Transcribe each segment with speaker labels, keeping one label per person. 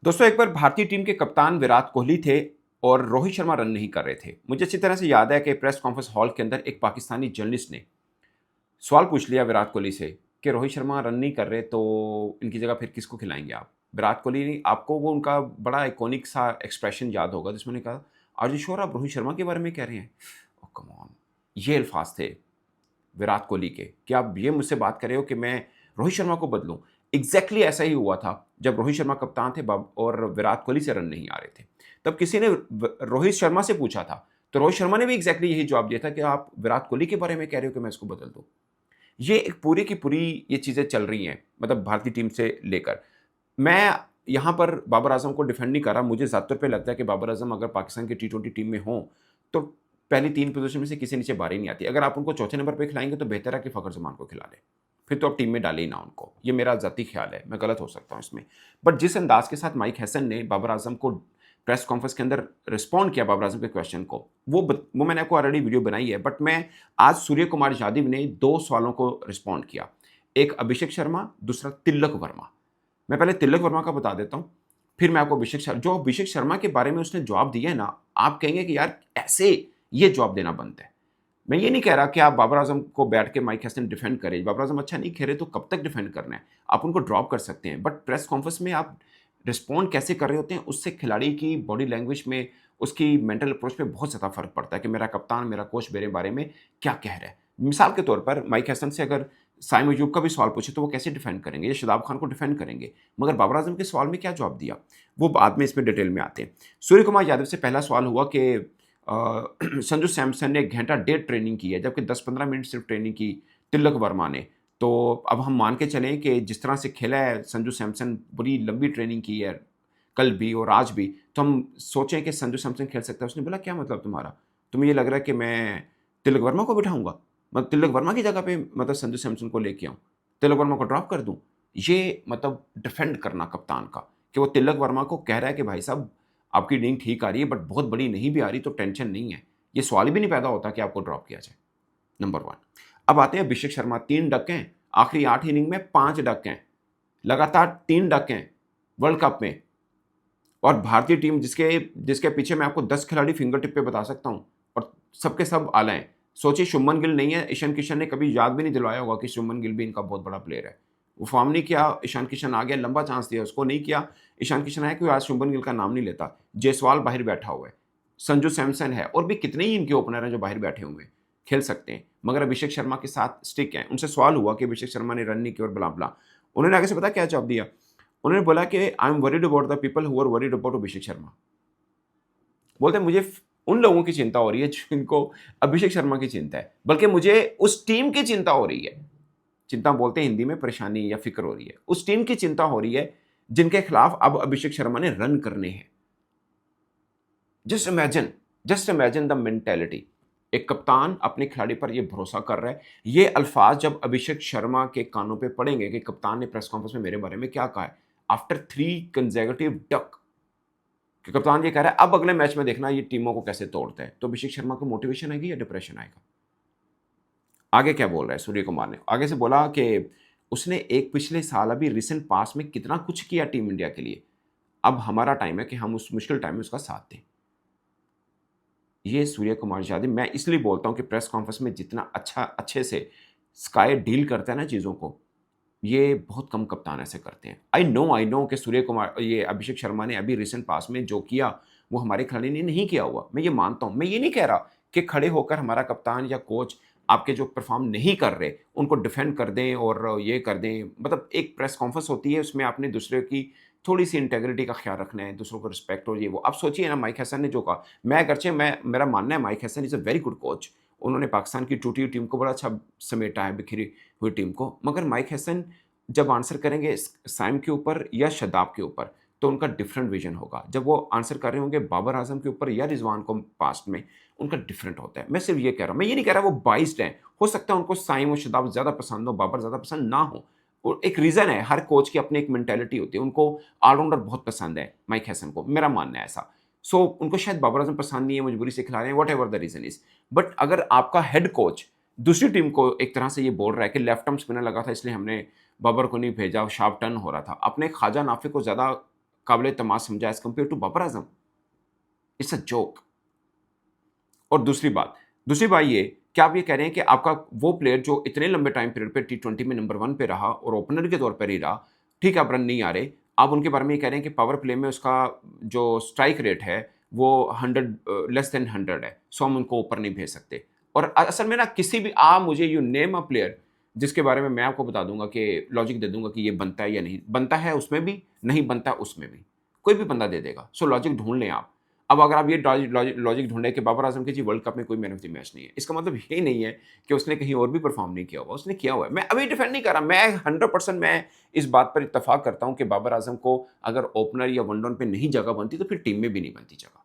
Speaker 1: दोस्तों एक बार भारतीय टीम के कप्तान विराट कोहली थे और रोहित शर्मा रन नहीं कर रहे थे। मुझे अच्छी तरह से याद है कि प्रेस कॉन्फ्रेंस हॉल के अंदर एक पाकिस्तानी जर्नलिस्ट ने सवाल पूछ लिया विराट कोहली से कि रोहित शर्मा रन नहीं कर रहे तो इनकी जगह फिर किसको खिलाएंगे आप। विराट कोहली ने आपको वो उनका बड़ा आइकॉनिक सा एक्सप्रेशन याद होगा जिसमें उन्होंने कहा, आर यू श्योर आप रोहित शर्मा के बारे में कह रहे हैं? ओ कम ऑन, ये अल्फाज थे विराट कोहली के कि आप ये मुझसे बात कर रहे हो कि मैं रोहित शर्मा को बदलूं। एग्जैक्टली ऐसा ही हुआ था जब रोहित शर्मा कप्तान थे और विराट कोहली से रन नहीं आ रहे थे। तब किसी ने रोहित शर्मा से पूछा था तो रोहित शर्मा ने भी एग्जैक्टली यही जवाब दिया था कि आप विराट कोहली के बारे में कह रहे हो कि मैं इसको बदल दूं। ये एक पूरी की पूरी ये चीज़ें चल रही हैं, मतलब भारतीय टीम से लेकर। मैं यहाँ पर बाबर आजम को डिफेंड नहीं कर रहा। मुझे ज़ातौर पे लगता है कि बाबर आजम अगर पाकिस्तान की टी20 टीम में हों तो पहली 3 पोजीशन में से किसी नीचे बारी नहीं आती। अगर आप उनको चौथे नंबर पे खिलाएंगे तो बेहतर है कि फ़खर जमान को खिला लें। फिर तो आप टीम में डालें ही ना उनको। ये मेरा ज़ाती ख्याल है, मैं गलत हो सकता हूँ इसमें। बट जिस अंदाज़ के साथ माइक हैसन ने बाबर आजम को प्रेस कॉन्फ्रेंस के अंदर रिस्पॉन्ड किया बाबर आजम के क्वेश्चन को, वो मैंने आपको ऑलरेडी वीडियो बनाई है। बट मैं आज सूर्य कुमार यादव ने 2 सवालों को रिस्पॉन्ड किया। एक अभिषेक शर्मा, दूसरा तिलक वर्मा। मैं पहले तिलक वर्मा का बता देता हूँ, फिर मैं आपको अभिषेक शर्मा के बारे में उसने जवाब दिया है ना, आप कहेंगे कि यार ऐसे ये जवाब देना बनता है। मैं ये नहीं कह रहा कि आप बाबर आजम को बैठ के माइक हैसन डिफेंड करें। बाबर आजम अच्छा नहीं खेले तो कब तक डिफेंड करना है? आप उनको ड्रॉप कर सकते हैं, बट प्रेस कॉन्फ्रेंस में आप रिस्पॉन्ड कैसे कर रहे होते हैं, उससे खिलाड़ी की बॉडी लैंग्वेज में, उसकी मेंटल अप्रोच में बहुत ज़्यादा फ़र्क पड़ता है कि मेरा कप्तान, मेरा कोच मेरे बारे में क्या कह रहा है। मिसाल के तौर पर माइक हैसन से अगर साइम अयूब का भी सवाल पूछे तो वो कैसे डिफेंड करेंगे या शादाब खान को डिफेंड करेंगे, मगर बाबर आजम के सवाल में क्या जवाब दिया, वो बाद में इसमें डिटेल में आते हैं। सूर्य कुमार यादव से पहला सवाल हुआ कि संजू सैमसन ने 1 घंटा डेढ़ ट्रेनिंग की है, जबकि 10-15 मिनट सिर्फ ट्रेनिंग की तिलक वर्मा ने। तो अब हम मान के चलें कि जिस तरह से खेला है संजू सैमसन, बड़ी लंबी ट्रेनिंग की है, कल भी और आज भी, तो हम सोचें कि संजू सैमसन खेल सकता है। उसने बोला, क्या मतलब तुम्हारा? तुम्हें ये लग रहा है कि मैं तिलक वर्मा को बिठाऊँगा? मतलब तिलक वर्मा की जगह पे मतलब संजू सैमसन को लेके आऊँ, तिलक वर्मा को ड्रॉप कर दूँ? ये मतलब डिफेंड करना कप्तान का, कि वो तिलक वर्मा को कह रहा है कि भाई साहब आपकी इनिंग ठीक आ रही है बट बहुत बड़ी नहीं भी आ रही तो टेंशन नहीं है। ये सवाल भी नहीं पैदा होता कि आपको ड्रॉप किया जाए, नंबर 1। अब आते हैं अभिषेक शर्मा, 3 डक हैं, आखिरी 8 इनिंग में 5 डक हैं, लगातार 3 डक हैं वर्ल्ड कप में। और भारतीय टीम जिसके जिसके पीछे मैं आपको 10 खिलाड़ी फिंगर टिप पे बता सकता हूँ और सबके सब आला हैं। सोचिए शुभमन गिल नहीं है, ईशान किशन ने कभी याद भी नहीं दिलवाया होगा कि शुभमन गिल भी इनका बहुत बड़ा प्लेयर है। वो फॉर्म नहीं किया, ईशान किशन आ गया, लंबा चांस दिया उसको, नहीं किया, ईशान किशन आया, कोई आज शुभमन गिल का नाम नहीं लेता। जायसवाल बाहर बैठा हुआ है, संजू सैमसन है और भी कितने ही इनके ओपनर हैं जो बाहर बैठे हुए हैं, खेल सकते हैं, मगर अभिषेक शर्मा के साथ स्टिक हैं। उनसे सवाल हुआ कि अभिषेक शर्मा ने रन नहीं किया और ब्ला-ब्ला। उन्होंने आगे से पता क्या जवाब दिया? उन्होंने बोला कि I am worried about the people who are worried about Abhishek Sharma. बोलते हैं मुझे उन लोगों की चिंता हो रही है जिनको अभिषेक शर्मा की चिंता है, बल्कि मुझे उस टीम की चिंता हो रही है। चिंता बोलते हैं हिंदी में परेशानी या फिक्र हो रही है। उस टीम की चिंता हो रही है जिनके खिलाफ अब अभिषेक शर्मा ने रन करने हैं। Just imagine the mentality. एक कप्तान अपने खिलाड़ी पर यह भरोसा कर रहा है। ये अल्फाज जब अभिषेक शर्मा के कानों पे पड़ेंगे कि कप्तान ने प्रेस कॉन्फ्रेंस में मेरे बारे में क्या कहा है, आफ्टर 3 कंसेक्यूटिव डक, कि कप्तान ये कह रहा है अब अगले मैच में देखना ये टीमों को कैसे तोड़ते हैं, तो अभिषेक शर्मा को मोटिवेशन आएगी या डिप्रेशन आएगा? आगे क्या बोल रहा है सूर्य कुमार ने? आगे से बोला कि उसने एक पिछले साल अभी रिसेंट पास में कितना कुछ किया टीम इंडिया के लिए, अब हमारा टाइम है कि हम उस मुश्किल टाइम में उसका साथ दें। ये सूर्य कुमार यादव, मैं इसलिए बोलता हूँ कि प्रेस कॉन्फ्रेंस में जितना अच्छे से स्काई डील करता है ना चीज़ों को, ये बहुत कम कप्तान ऐसे करते हैं। आई नो कि सूर्य कुमार, ये अभिषेक शर्मा ने अभी रिसेंट पास में जो किया, वो हमारे खिलाड़ी ने नहीं किया हुआ। मैं ये मानता हूँ। मैं ये नहीं कह रहा कि खड़े होकर हमारा कप्तान या कोच आपके जो परफ़ॉर्म नहीं कर रहे, उनको डिफेंड कर दें और ये कर दें। मतलब एक प्रेस कॉन्फ्रेंस होती है, उसमें आपने दूसरे की थोड़ी-सी इंटीग्रिटी का ख़्याल रखना है, दूसरों को रिस्पेक्ट और ये वो। अब सोचिए ना माइक हैसन ने जो कहा, मैं अगरचे मैं मेरा मानना है mic Hesson is a very good coach. उन्होंने पाकिस्तान की टूटी हुई टीम को बड़ा अच्छा समेटा है, बिखरी हुई टीम को। मगर माइक हैसन जब आंसर करेंगे साइम के ऊपर या शादाब के ऊपर, तो उनका डिफरेंट विजन होगा। जब वो आंसर कर रहे होंगे बाबर आजम के ऊपर या रिजवान को पास्ट में, उनका डिफरेंट होता है। मैं सिर्फ ये कह रहा हूँ, मैं ये नहीं कह रहा वो बाइस्ड हैं। हो सकता है उनको साइम और शादाब ज़्यादा पसंद हो, बाबर ज़्यादा पसंद ना हो। और एक रीज़न है, हर कोच की अपनी एक मेंटालिटी होती है। उनको ऑलराउंडर बहुत पसंद है माइक हैसन को, मेरा मानना है ऐसा। सो उनको शायद बाबर आजम पसंद नहीं है, मजबूरी से खिला रहे हैं, whatever the reason is. But अगर आपका हेड कोच दूसरी टीम को एक तरह से ये बोल रहा है कि लेफ्ट आर्म स्पिनर लगा था इसलिए हमने बाबर को नहीं भेजा, शार्प टर्न हो रहा था। आपने ख्वाजा नाफी को ज़्यादा काबिल तमाश समझा as compare to Babar Azam. It's a joke. और दूसरी बात ये, क्या आप ये कह रहे हैं कि आपका वो प्लेयर जो इतने लंबे टाइम पीरियड पे टी20 में नंबर 1 पे रहा और ओपनर के तौर पर ही रहा, ठीक है, अब रन नहीं आ रहे, आप उनके बारे में ये कह रहे हैं कि पावर प्ले में उसका जो स्ट्राइक रेट है, वो 100 लेस देन 100 है, सो हम उनको ऊपर नहीं भेज सकते। और असल में ना किसी भी आप मुझे यू नेम अ प्लेयर जिसके बारे में मैं आपको बता दूँगा कि लॉजिक दे दूँगा कि ये बनता है या नहीं, बनता है उसमें भी, नहीं बनता उसमें भी, कोई भी बंदा दे देगा। सो लॉजिक ढूँढ लें आप। अब अगर आप ये लॉजिक ढूँढें कि बाबर आज़म के जी वर्ल्ड कप में कोई मैन ऑफ द मैच नहीं है, इसका मतलब ये नहीं है कि उसने कहीं और भी परफ़ॉर्म नहीं किया हुआ, उसने किया हुआ है। मैं अभी डिफेंड नहीं कर रहा, मैं 100% मैं इस बात पर इत्तेफ़ाक करता हूँ कि बाबर आज़म को अगर ओपनर या वन डाउन पे नहीं जगह बनती, तो फिर टीम में भी नहीं बनती जगह।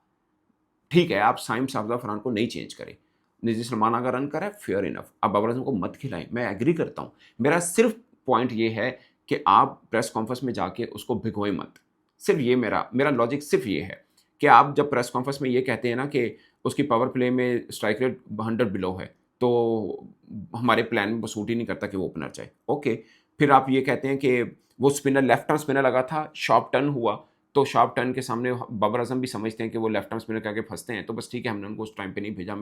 Speaker 1: ठीक है, आप साइम शारदा फरहान को नहीं चेंज करें। निज़ी सलमान अगर रन करे, फेयर इनफ। आप बाबर आज़म को मत खिलाएँ, मैं एग्री करता हूँ। मेरा सिर्फ़ पॉइंट ये है कि आप प्रेस कॉन्फ्रेंस में जाके उसको भिगोएँ मत। सिर्फ़ ये मेरा लॉजिक सिर्फ़ ये है कि आप जब प्रेस कॉन्फ्रेंस में ये कहते हैं ना कि उसकी पावर प्ले में स्ट्राइक रेट 100 बिलो है, तो हमारे प्लान में वो सूट ही नहीं करता कि वो ओपनर जाए। ओके, फिर आप ये कहते हैं कि वो स्पिनर लेफ्ट आर्म स्पिनर लगा था, शार्प टर्न हुआ, तो शार्प टर्न के सामने बाबर आज़म भी समझते हैं कि वो लेफ्ट आर्म स्पिनर के आगे फँसते हैं, तो बस ठीक है, हमने उनको उस टाइम पे नहीं भेजा,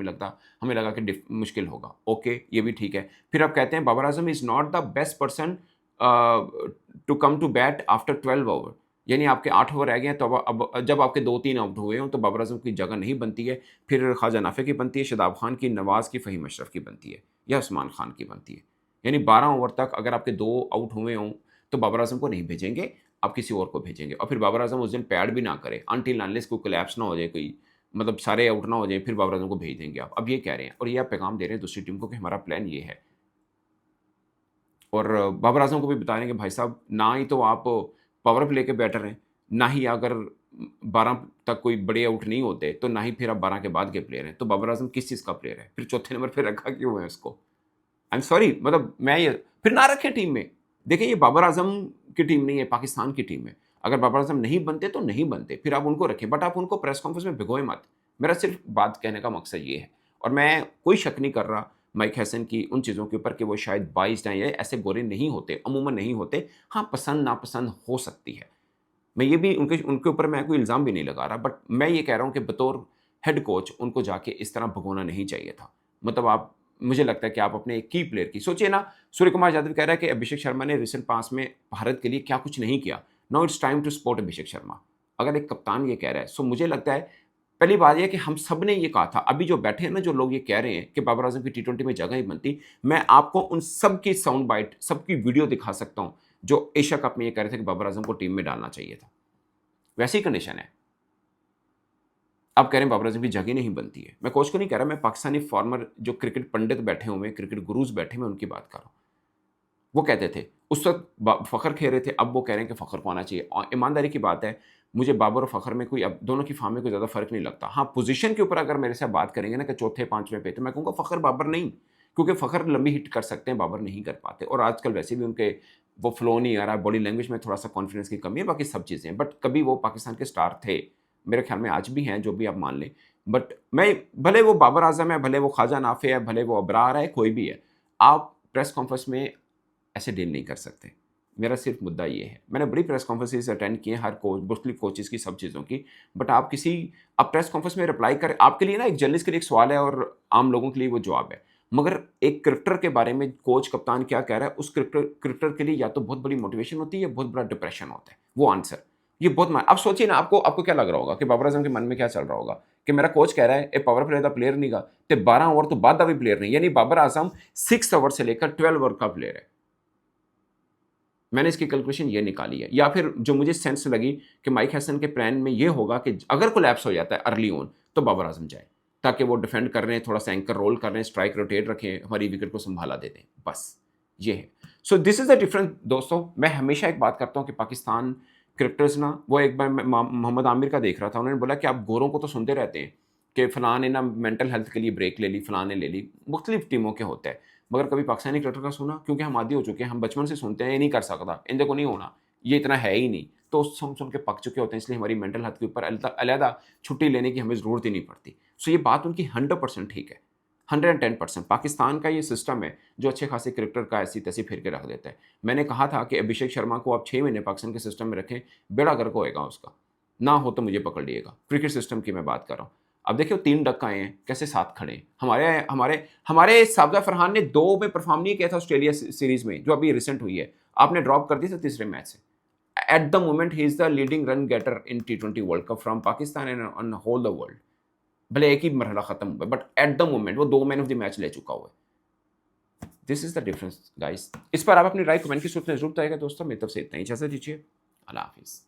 Speaker 1: हमें लगा कि मुश्किल होगा। ओके, ये भी ठीक है। फिर आप कहते हैं Babar Azam is not the best person to come to bat after 12 over, यानी आपके 8 ओवर रह गए हैं, तो अब जब आपके 2-3 आउट हुए हों, तो बाबर आज़म की जगह नहीं बनती है। फिर ख्वाजा नाफे की बनती है, शादाब खान की, नवाज़ की, फ़हीम अशरफ की बनती है या उस्मान खान की बनती है। यानी 12 ओवर तक अगर आपके 2 आउट हुए हों, तो बाबर आज़म को नहीं भेजेंगे, आप किसी और को भेजेंगे। और फिर बाबर आज़म उस दिन पैड भी ना करे, अनटिल अनलेस कोई कोलैप्स ना हो जाए, कोई मतलब सारे आउट ना हो जाए, फिर बाबर आज़म को भेज देंगे आप। अब ये कह रहे हैं और ये आप पैगाम दे रहे हैं दूसरी टीम को कि हमारा प्लान ये है। और बाबर आज़म को भी बता रहे हैं कि भाई साहब, ना ही तो आप पावर प्ले के बैटर हैं, ना ही अगर 12 तक कोई बड़े आउट नहीं होते, तो ना ही फिर आप 12 के बाद के प्लेयर हैं। तो बाबर आज़म किस चीज़ का प्लेयर है? फिर चौथे नंबर पे रखा क्यों है उसको? आई एम सॉरी, मतलब मैं ये फिर ना रखें टीम में। देखिए, ये बाबर आज़म की टीम नहीं है, पाकिस्तान की टीम है। अगर बाबर आज़म नहीं बनते, तो नहीं बनते, फिर आप उनको रखें, बट आप उनको प्रेस कॉन्फ्रेंस में भिगोएँ मत। मेरा सिर्फ़ बात कहने का मकसद ये है। और मैं कोई शक नहीं कर रहा माइक हैसन की उन चीज़ों के ऊपर कि वो शायद बाइस्ड हैं या ऐसे गोरे नहीं होते, अमूमन नहीं होते। हाँ, पसंद-नापसंद हो सकती है। मैं ये भी उनके उनके ऊपर मैं कोई इल्ज़ाम भी नहीं लगा रहा, बट मैं ये कह रहा हूँ कि बतौर हेड कोच उनको जाके इस तरह भगोना नहीं चाहिए था। मतलब आप मुझे लगता है कि आप अपने एक की प्लेयर की सोचिए ना, सूर्य कुमार यादव कह रहा है कि अभिषेक शर्मा ने रिसेंट पास्ट में भारत के लिए क्या कुछ नहीं किया। Now it's time to support Abhishek Sharma. अगर एक कप्तान ये कह रहा है, सो मुझे लगता है पहली बात ये है कि हम सब ने ये कहा था, अभी जो बैठे हैं ना, जो लोग ये कह रहे हैं कि बाबर आज़म की टी20 में जगह ही बनती, मैं आपको उन सब की साउंड बाइट, सबकी वीडियो दिखा सकता हूँ, जो एशिया कप में ये कह रहे थे कि बाबर आज़म को टीम में डालना चाहिए था। वैसी कंडीशन है। आप कह रहे हैं बाबर आज़म की जगह नहीं बनती है। मैं कोच को नहीं कह रहा, मैं पाकिस्तानी फॉर्मर जो क्रिकेट पंडित बैठे हुए हैं, क्रिकेट गुरुज़ बैठे हैं, मैं उनकी बात कर रहा हूँ। वो कहते थे, उस वक़्त फ़खर खेल रहे थे, अब वो कह रहे हैं कि फ़खर को आना चाहिए। ईमानदारी की बात है, मुझे बाबर और फ़खर में कोई अब दोनों की फ़ॉर्म में कोई ज़्यादा फ़र्क नहीं लगता। हाँ, पोज़ीशन के ऊपर अगर मेरे से बात करेंगे ना कि चौथे, 5वें पे, तो मैं कहूँगा फ़खर बाबर नहीं, क्योंकि फ़खर लंबी हिट कर सकते हैं, बाबर नहीं कर पाते। और आजकल वैसे भी उनके वो फ्लो नहीं आ रहा, बॉडी लैंग्वेज में थोड़ा-सा कॉन्फिडेंस की कमी है, बाकी सब चीज़ें हैं। बट कभी वो पाकिस्तान के स्टार थे। मेरे ख़्याल में आज भी हैं, जो भी आप मान लें। बट मैं भले वो बाबर आज़म है, भले वो ख्वाजा नाफ़े है, भले वो अबरार है, कोई भी है, आप प्रेस कॉन्फ्रेंस में ऐसे डील नहीं कर सकते। मेरा सिर्फ़ मुद्दा ये है। मैंने बड़ी प्रेस कॉन्फ्रेंसेज़ अटेंड की हैं, हर कोच मुख्तलिफ़ कोचेज़ की, सब चीज़ों की। बट आप प्रेस कॉन्फ्रेंस में रिप्लाई करें, आपके लिए ना एक जर्नलिस्ट के लिए एक सवाल है और आम लोगों के लिए वो जवाब है। मगर एक क्रिकेटर के बारे में कोच, कप्तान क्या कह रहा है, उस क्रिकेटर के लिए या तो बहुत बड़ी मोटिवेशन होती है या बहुत बड़ा डिप्रेशन होता है, वो आंसर। ये बहुत मा अब सोचिए ना, आपको आपको क्या लग रहा होगा कि बाबर आज़म के मन में क्या चल रहा होगा कि मेरा कोच कह रहा है, "ए पावर प्ले दा प्लेयर नहीं गा ते 12 ओवर तो बाद दा भी प्लेयर नहीं।" यानी बाबर आज़म 6 ओवर से लेकर 12 ओवर का प्लेयर है। मैंने इसकी कैलकुलेशन ये निकाली है। या फिर जो मुझे सेंस लगी कि माइक हैसन के प्लान में ये होगा कि अगर कोलैप्स हो जाता है अर्ली ऑन, तो बाबर आज़म जाए, ताकि वो डिफेंड कर रहे हैं, थोड़ा-सा एंकर रोल कर रहे हैं, स्ट्राइक रोटेट रखें, हमारी विकेट को सँभाला दे दें, बस ये है। So this is the difference दोस्तों। मैं हमेशा एक बात करता हूँ कि पाकिस्तान क्रिकेटर्स ना, वो एक बार मैं मोहम्मद आमिर का देख रहा था, उन्होंने बोला कि आप गोरों को तो सुनते रहते हैं कि फलाँ ने ना मेंटल हेल्थ के लिए ब्रेक ले ली, फलाँ ने ले ली, मुख्तलिफ टीमों के होते हैं। मगर कभी पाकिस्तानी क्रिकेटर का सुना? क्योंकि हम आदी हो चुके हैं, हम बचपन से सुनते हैं ये नहीं कर सकता, इनसे को नहीं होना, ये इतना है ही नहीं। तो सुन-सुन के पक चुके होते हैं, इसलिए हमारी मेंटल हेल्थ के ऊपर अलहदा छुट्टी लेने की हमें ज़रूरत ही नहीं पड़ती। सो ये बात उनकी 100% ठीक है। 110%। पाकिस्तान का ये सिस्टम है जो अच्छे खासे क्रिकेटर का ऐसी तैसी फिर के रख देता है। मैंने कहा था कि अभिषेक शर्मा को आप 6 महीने पाकिस्तान के सिस्टम में रखें, बेड़ा गर्क होएगा उसका। ना हो तो मुझे पकड़ लिएगा। क्रिकेट सिस्टम की मैं बात कर रहा हूँ। अब देखिए 3 डक आए हैं, कैसे साथ खड़े हैं। हमारे हमारे हमारे साबिक़ा फरहान ने 2 में परफॉर्म नहीं किया था ऑस्ट्रेलिया सीरीज़ में, जो अभी रिसेंट हुई है। आपने ड्रॉप कर दी थी तीसरे मैच से। At the moment he is the leading run getter in T20 world cup from Pakistan and on whole the world. भले एक ही मरहला खत्म हुआ, बट एट द मोमेंट वो 2 मैन ऑफ द मैच ले चुका हुआ है। This is the difference guys. इस पर आप अपनी राय कमेंट की सूरत में जरूर बताइएगा दोस्तों। मेरी तरफ से इतना ही, इजाजत दीजिए। अल्लाह हाफिज़।